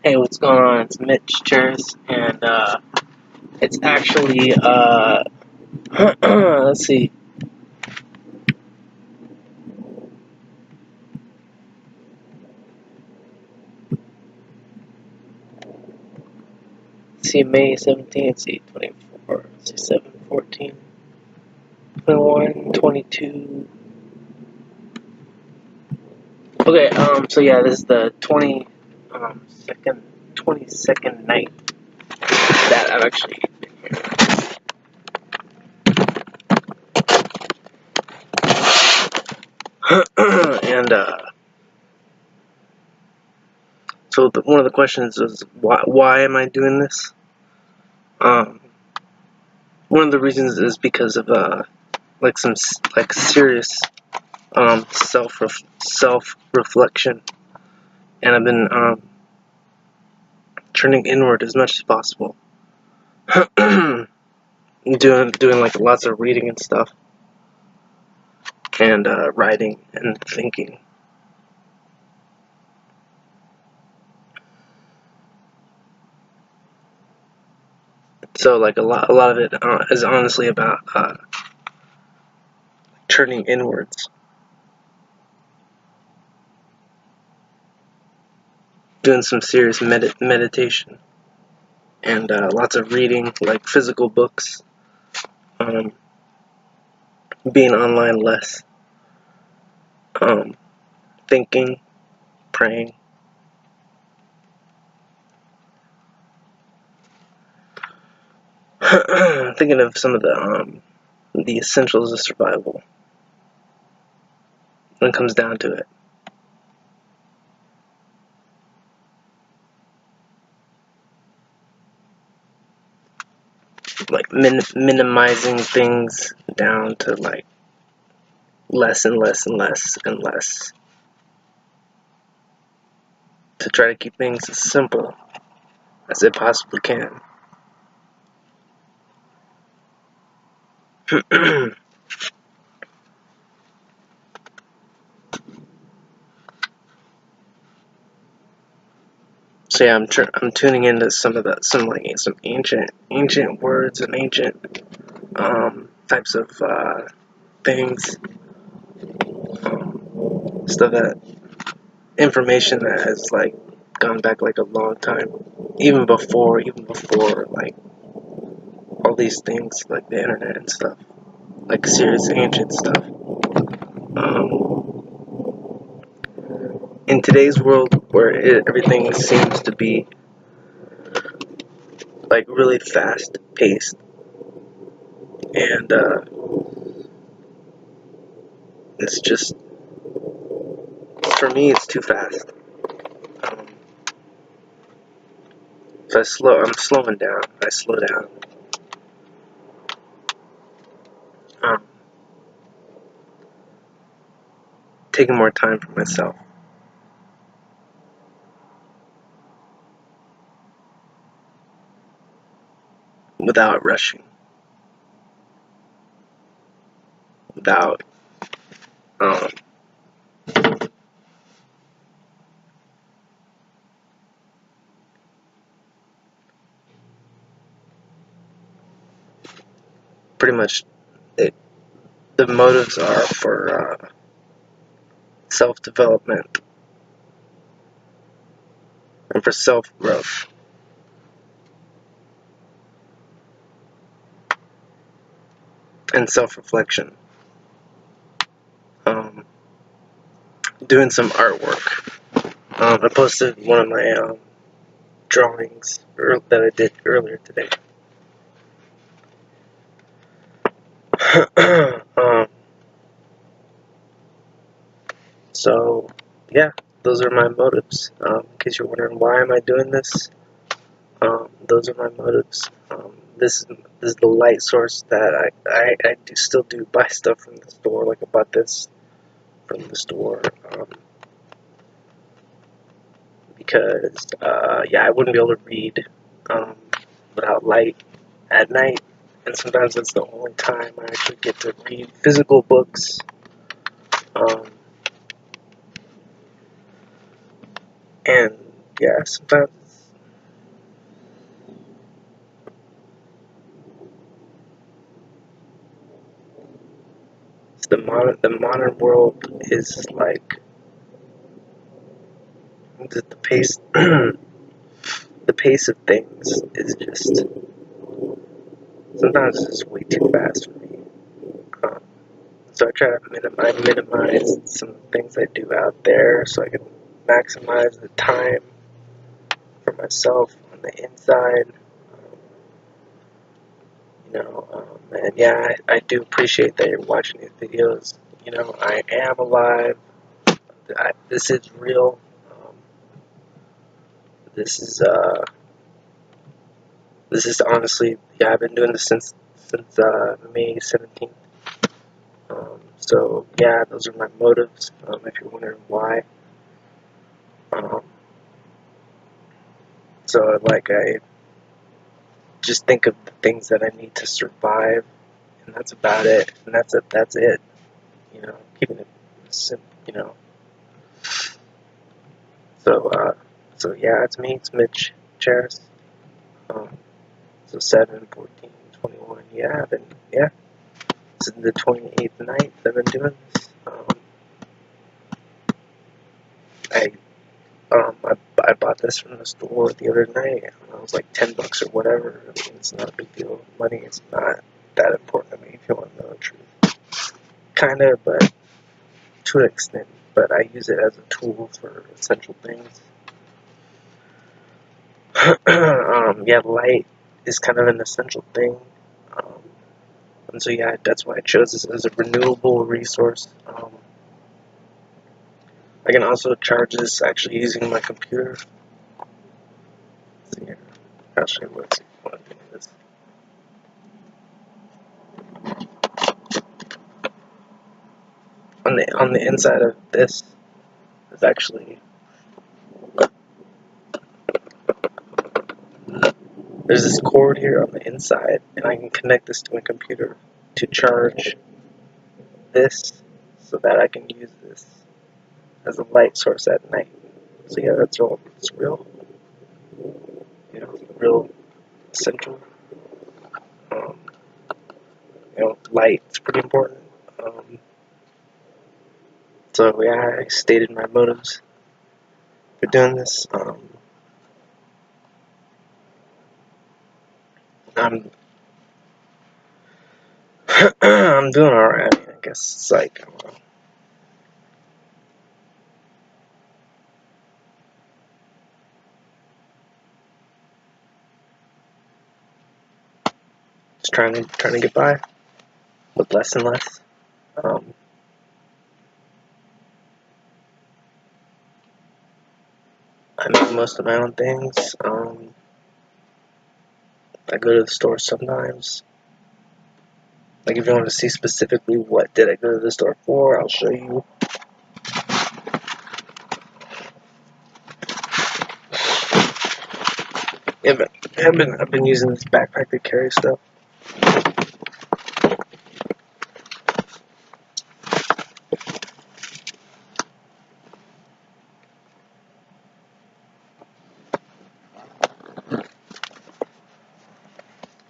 Hey, what's going on? It's Mitch Cheers, and it's actually let's see, May 17th, see 24, see 7, 14, 21, 22. Okay, so yeah, this is the 22nd night that I've actually been here, and so one of the questions is why am I doing this? Um, One of the reasons is because of some serious self reflection, and I've been turning inward as much as possible, doing like lots of reading and stuff, and writing and thinking. So like a lot of it is honestly about turning inwards, doing some serious meditation, and lots of reading, like physical books, being online less, thinking, praying. Thinking of some of the essentials of survival when it comes down to it. Like minimizing things down to like less and less and less and less, to try to keep things as simple as it possibly can. So yeah, I'm tuning into some ancient words and ancient types of things, stuff that information that has like gone back like a long time, even before like all these things like the internet and stuff, like serious ancient stuff. In today's world where everything seems to be like really fast paced, and it's just, for me, it's too fast. So I'm slowing down. I slow down. Taking more time for myself. Without rushing. Without pretty much the motives are for self-development and for self-growth. And self-reflection. Doing some artwork. I posted one of my drawings that I did earlier today. So, yeah, those are my motives. In case you're wondering why am I doing this, those are my motives. This is the light source that I still do buy stuff from the store. Like I bought this from the store because I wouldn't be able to read without light at night, and sometimes that's the only time I actually get to read physical books. And yeah, sometimes the modern world is like the pace the pace of things is just sometimes it's just way too fast for me. Um, so I try to minimize some things I do out there so I can maximize the time for myself on the inside. Um, and yeah, I do appreciate that you're watching these videos. I am alive. This is real. Um, this is honestly, yeah, I've been doing this since May 17th. So yeah, those are my motives. If you're wondering why. Um, so like I just think of the things that I need to survive, and that's about it. And that's it. That's it. Keeping it simple. So so yeah, it's me. It's Mitch Charis. Um, so 7, 14, 21. Yeah, I've been yeah. This is the 28th night that I've been doing this. I I bought this from the store the other night. It was like $10 or whatever. I mean, it's not a big deal. Money is not that important to me, if you want to know the truth. Kinda, but to an extent. But I use it as a tool for essential things. Yeah, light is kind of an essential thing. Um, and so yeah, that's why I chose this as a renewable resource. I can also charge this actually using my computer. So, yeah, I'll show you what's what I'm doing this. On the inside of this is actually there's this cord here on the inside, and I can connect this to my computer to charge this so that I can use this as a light source at night. So yeah, that's all. It's real, real essential. Um, Light's pretty important. Um, so yeah, I stated my motives for doing this. I'm I'm doing alright. I mean, I guess it's like I don't know, just trying to get by with less and less. Um, I make most of my own things. I go to the store sometimes. Like if you want to see specifically what did I go to the store for, I'll show you. Yeah, but I've been using this backpack to carry stuff.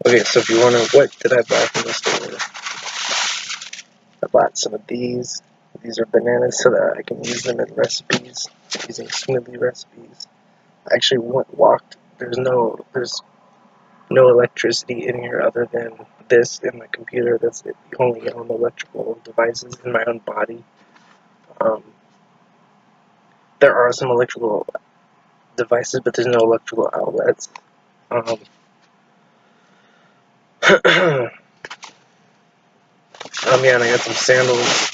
Okay, so if you want to, what did I buy from the store? I bought some of these. These are bananas so that I can use them in recipes, using smoothie recipes. I actually walked. There's no electricity in here other than this and my computer. That's the only electrical devices in my own body. Um, there are some electrical devices, but there's no electrical outlets. Um, yeah, and I got some sandals.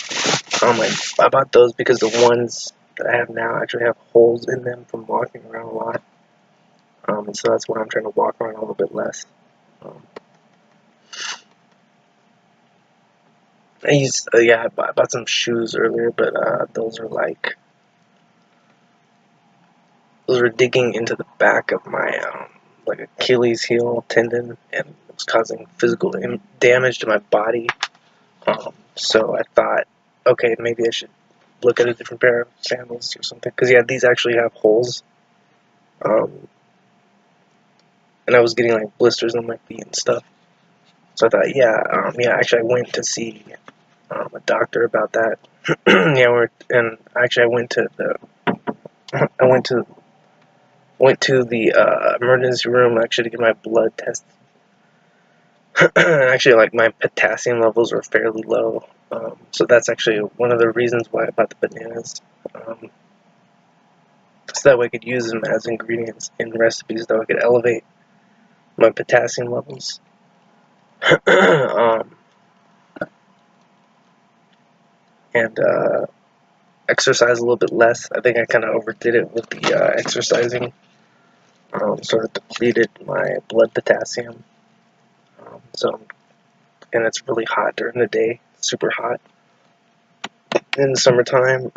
I bought those because the ones that I have now actually have holes in them from walking around a lot. And so that's why I'm trying to walk around a little bit less. Um, I bought some shoes earlier, but those were digging into the back of my like Achilles heel tendon, and it was causing physical damage to my body. So I thought, okay, maybe I should look at a different pair of sandals or something, because yeah, these actually have holes. Um, and I was getting like blisters on my feet and stuff. So I thought, yeah, actually I went to see a doctor about that. Yeah, and actually I went to the emergency room actually to get my blood tested. Actually, like my potassium levels were fairly low, so that's actually one of the reasons why I bought the bananas. So that way I could use them as ingredients in recipes that I could elevate my potassium levels. um, and exercise a little bit less. I think I kind of overdid it with the exercising. Sort of depleted my blood potassium. And it's really hot during the day, super hot in the summertime,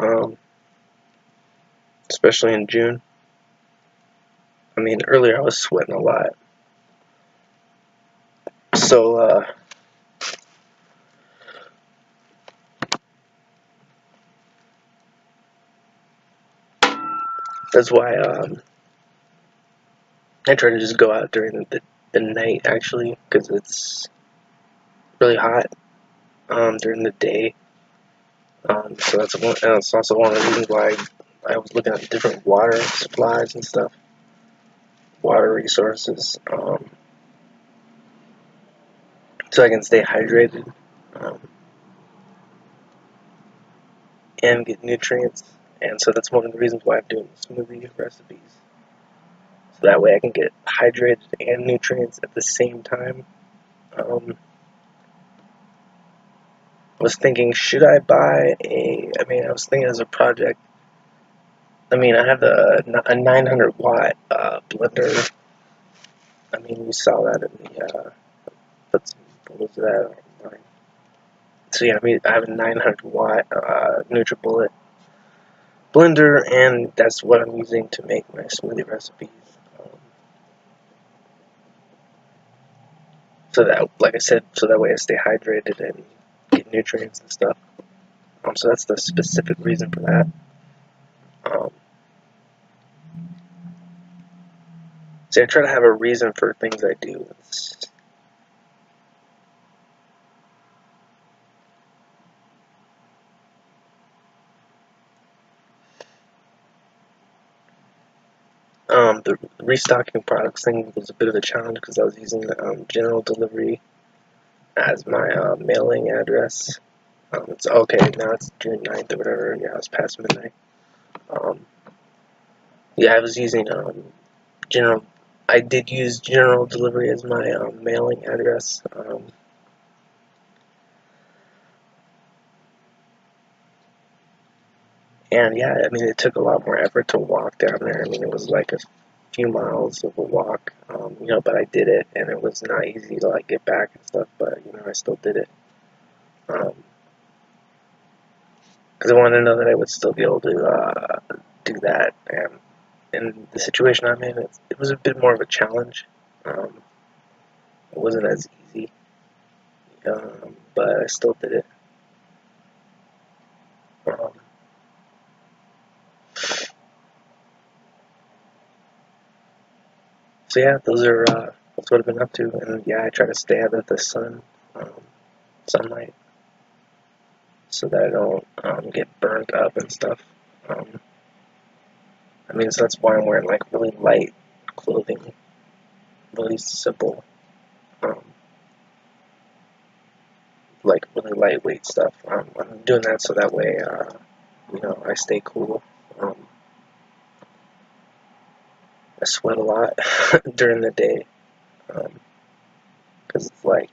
especially in June. I mean, earlier I was sweating a lot. So, that's why I try to just go out during the night, actually, because it's really hot during the day. So and it's also one of the reasons why I was looking at different water supplies and stuff, water resources, so I can stay hydrated and get nutrients. And so that's one of the reasons why I'm doing smoothie recipes. So that way I can get hydrated and nutrients at the same time. I was thinking, should I buy I was thinking as a project. I mean, I have a 900 watt blender. I mean, you saw that in the, put some photos of that online. So yeah, I mean, I have a 900 watt NutriBullet blender, and that's what I'm using to make my smoothie recipes. So that, like I said, so that way I stay hydrated and get nutrients and stuff. So that's the specific reason for that. Um, See, I try to have a reason for things I do. The restocking products thing was a bit of a challenge because I was using general delivery as my mailing address. It's okay, now it's June 9th or whatever. Yeah, it's past midnight. Um, yeah, I was using general. I did use general delivery as my mailing address. And yeah, I mean, it took a lot more effort to walk down there. I mean, it was like a few miles of a walk, but I did it, and it was not easy to like get back and stuff. But I still did it because I wanted to know that I would still be able to do that. And in the situation I'm in, it was a bit more of a challenge. It wasn't as easy, but I still did it. Um, so yeah, that's what I've been up to. And yeah, I try to stay out of the sunlight, so that I don't get burnt up and stuff. Um, so that's why I'm wearing like really light clothing, really simple, um, like really lightweight stuff. I'm doing that so that way, I stay cool. I sweat a lot during the day because it's like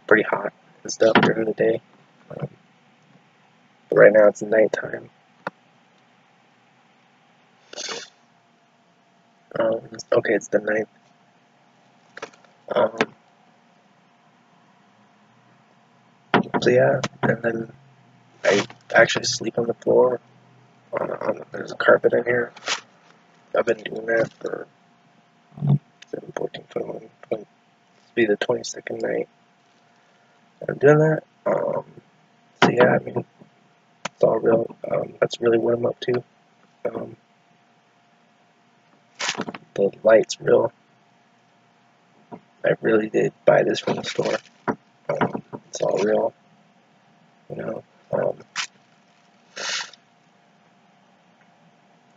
pretty hot and stuff during the day. Um, but right now it's nighttime. Okay, it's the night. Um, so yeah, and then I actually sleep on the floor. There's a carpet in here. I've been doing that for 7, 14, 21, 20, this be the 22nd night I'm doing that. So yeah, I mean, it's all real. That's really what I'm up to. Um, the light's real. I really did buy this from the store. It's all real. you know.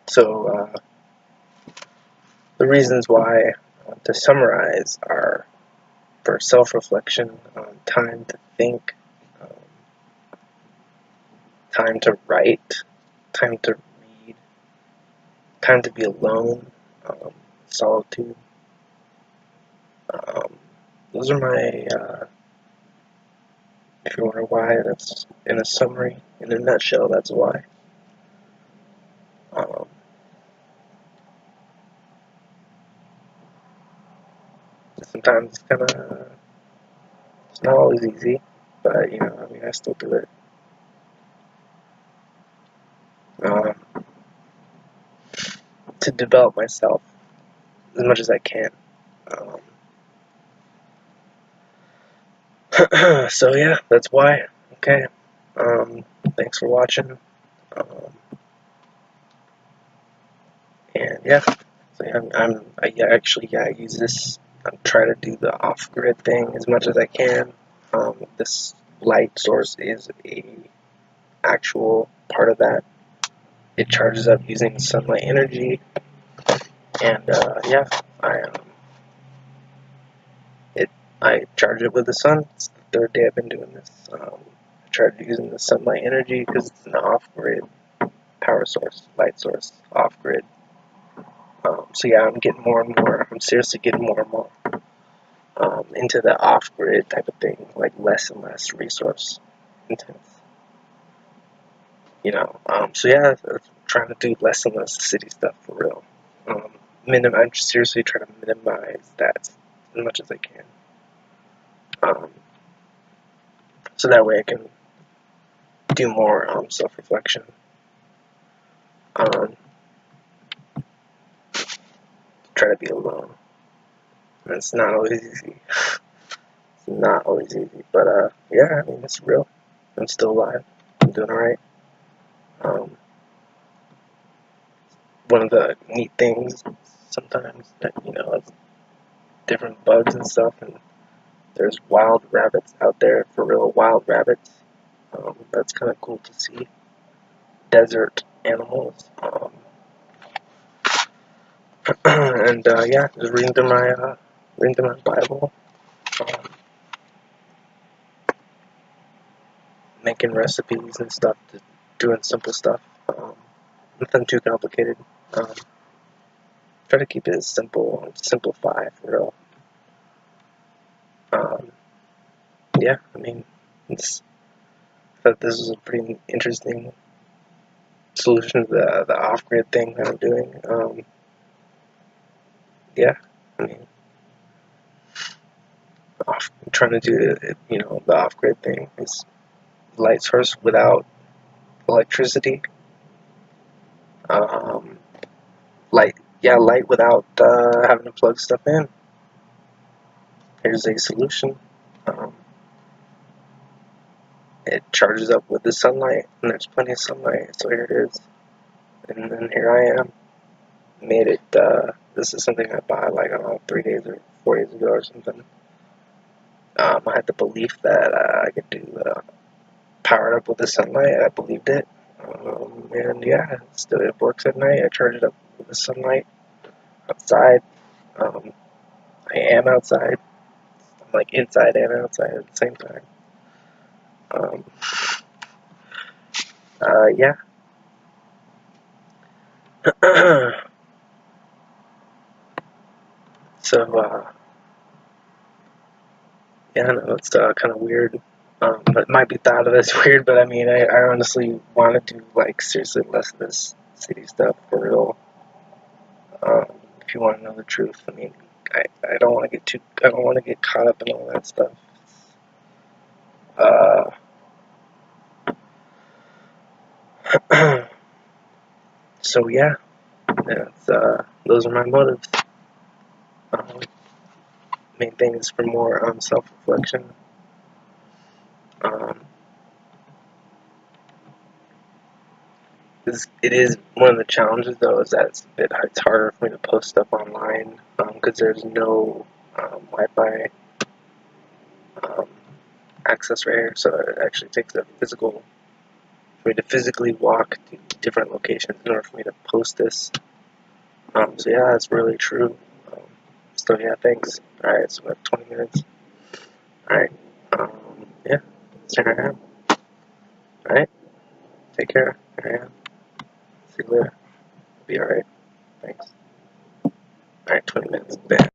So the reasons why, to summarize, are for self-reflection, time to think, um, time to write, time to read, time to be alone, solitude. Um, those are my, if you wonder why, that's in a summary, in a nutshell, that's why. Um, Sometimes it's kind of, it's not always easy, but, you know, I mean, I still do it. Um, to develop myself as much as I can. Um, so yeah, that's why. Okay. Thanks for watching. Um, and yeah, so yeah, I use this. I'm trying to do the off-grid thing as much as I can. This light source is a actual part of that. It charges up using sunlight energy, and yeah, I I charge it with the sun. It's the third day I've been doing this. I tried using the sunlight energy because it's an off-grid power source, light source, off-grid. So yeah, I'm getting more and more. I'm seriously getting more and more into the off-grid type of thing, like less and less resource intense. You know, so yeah, I'm trying to do less and less city stuff for real. I'm seriously trying to minimize that as much as I can. So that way I can do more self-reflection. Try to be alone. And it's not always easy. It's not always easy, but yeah, I mean, it's real. I'm still alive. I'm doing alright. Um, One of the neat things sometimes that, you know, it's different bugs and stuff, and there's wild rabbits out there, for real wild rabbits. That's kind of cool to see. Desert animals. And yeah, just reading through my Bible, um, making recipes and stuff, doing simple stuff. Nothing too complicated. Try to keep it as simple, simplify for real. Um, yeah, I mean, I thought this was a pretty interesting solution to the off-grid thing that I'm doing. Yeah, I mean, I'm trying to do it, you know, the off-grid thing is light source without electricity. Um, light without having to plug stuff in. Here's a solution. Um, it charges up with the sunlight, and there's plenty of sunlight, so here it is. And then here I am. Made it, this is something I bought like, I don't know, 3 days or 4 days ago or something. I had the belief that I could do power it up with the sunlight. I believed it. And yeah, it works at night. I charge it up with the sunlight outside. Um, I am outside. I'm like inside and outside at the same time. Um, yeah. So, yeah, I know it's kind of weird. It might be thought of as weird, but I mean, I honestly want to do, like, seriously less of this city stuff for real. If you want to know the truth, I mean, I don't want to I don't want to get caught up in all that stuff. Uh, so yeah, those are my motives. Um, Main thing is for more self-reflection. Um, it is one of the challenges, though, is that it's harder for me to post stuff online because there's no Wi-Fi. Um, access right here, so it actually takes a physical, for me to physically walk to different locations in order for me to post this. So yeah, that's really true. Um, so yeah, thanks. Alright, so we have 20 minutes. Alright, yeah, here I am. Alright, take care. Here I am. See you later. Be alright. Thanks. Alright, 20 minutes. Bam.